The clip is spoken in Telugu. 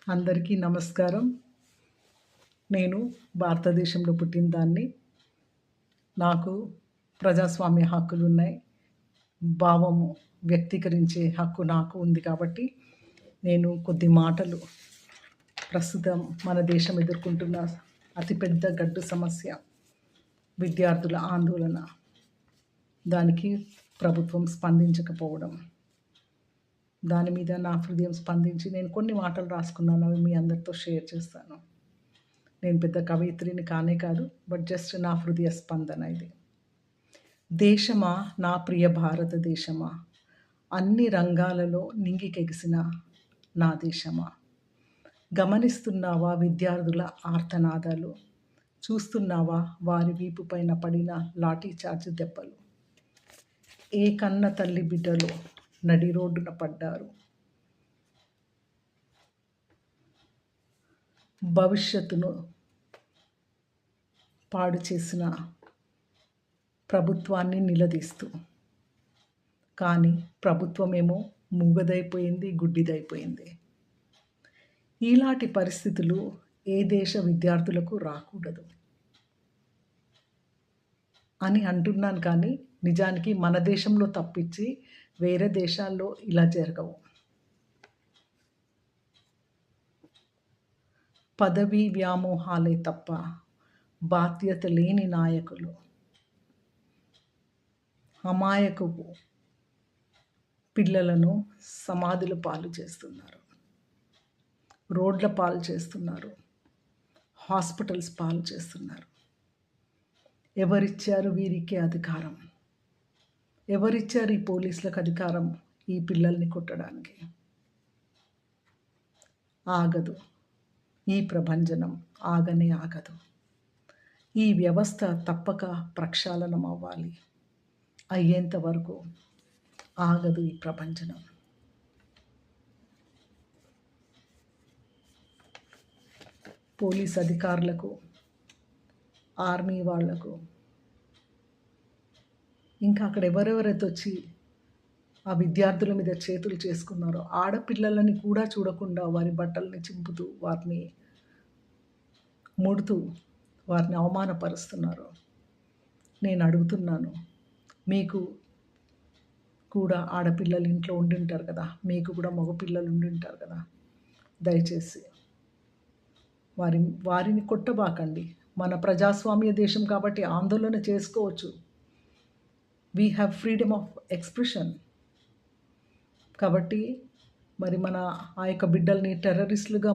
అందరికీ నమస్కారం. నేను భారతదేశంలో పుట్టిన దాన్ని. నాకు ప్రజాస్వామ్య హక్కులున్నాయి. భావము వ్యక్తీకరించే హక్కు నాకు ఉంది కాబట్టి, నేను కొద్ది మాటలు ప్రస్తుతం మన దేశం ఎదుర్కొంటున్న అతిపెద్ద గడ్డు సమస్య విద్యార్థుల ఆందోళన. దానికి ప్రభుత్వం స్పందించకపోవడం. దాని మీద నా హృదయం స్పందించి నేను కొన్ని మాటలు రాసుకున్నాను. అవి మీ అందరితో షేర్ చేస్తాను. నేను పెద్ద కవయిత్రిని కానే కాదు. బట్ జస్ట్ నా హృదయ స్పందన ఇది. దేశమా, నా ప్రియ భారతదేశమా, అన్ని రంగాలలో నింగికెగిసిన నా దేశమా, గమనిస్తున్నావా విద్యార్థుల ఆర్తనాదాలు, చూస్తున్నావా వారి వీపు పైన పడిన లాఠీ చార్జ్ దెబ్బలు, ఏ కన్న తల్లి బిడ్డలు నడి రోడ్డున పడ్డారు, భవిష్యత్తును పాడు చేసిన ప్రభుత్వాన్ని నిలదీస్తూ. కానీ ప్రభుత్వమేమో మూగదైపోయింది, గుడ్డిదైపోయింది. ఇలాంటి పరిస్థితులు ఏ దేశ విద్యార్థులకు రాకూడదు అని అంటున్నాను. కానీ నిజానికి మన దేశంలో తప్పించి వేరే దేశాల్లో ఇలా జరగవు. పదవీ వ్యామోహాలే తప్ప బాధ్యత లేని నాయకులు అమాయకపు పిల్లలను సమాధుల పాలు చేస్తున్నారు, రోడ్ల పాలు చేస్తున్నారు, హాస్పిటల్స్ పాలు చేస్తున్నారు. ఎవరిచ్చారు వీరికి అధికారం? ఎవరిచ్చారు ఈ పోలీసులకు అధికారం ఈ పిల్లల్ని కొట్టడానికి? ఆగదు ఈ ప్రభంజనం, ఆగనే ఆగదు. ఈ వ్యవస్థ తప్పక ప్రక్షాళనం అవ్వాలి. అయ్యేంత వరకు ఆగదు ఈ ప్రభంజనం. పోలీస్ అధికారులకు, ఆర్మీ వాళ్లకు, ఇంకా అక్కడ ఎవరెవరైతే వచ్చి ఆ విద్యార్థుల మీద చేతులు చేసుకున్నారో ఆడపిల్లలని కూడా చూడకుండా వారి బట్టల్ని చింపుతూ, వారిని ముడుతూ, వారిని అవమానపరుస్తున్నారు. నేను అడుగుతున్నాను, మీకు కూడా ఆడపిల్లలు ఇంట్లో ఉండింటారు కదా, మీకు కూడా మగపిల్లలు ఉండింటారు కదా, దయచేసి వారిని కొట్టబాకండి. మన ప్రజాస్వామ్య దేశం కాబట్టి ఆందోళన చేసుకోవచ్చు. We have freedom of expression. కాబట్టి మరి మన ఆ యొక్క బిడ్డల్ని టెర్రరిస్టులుగా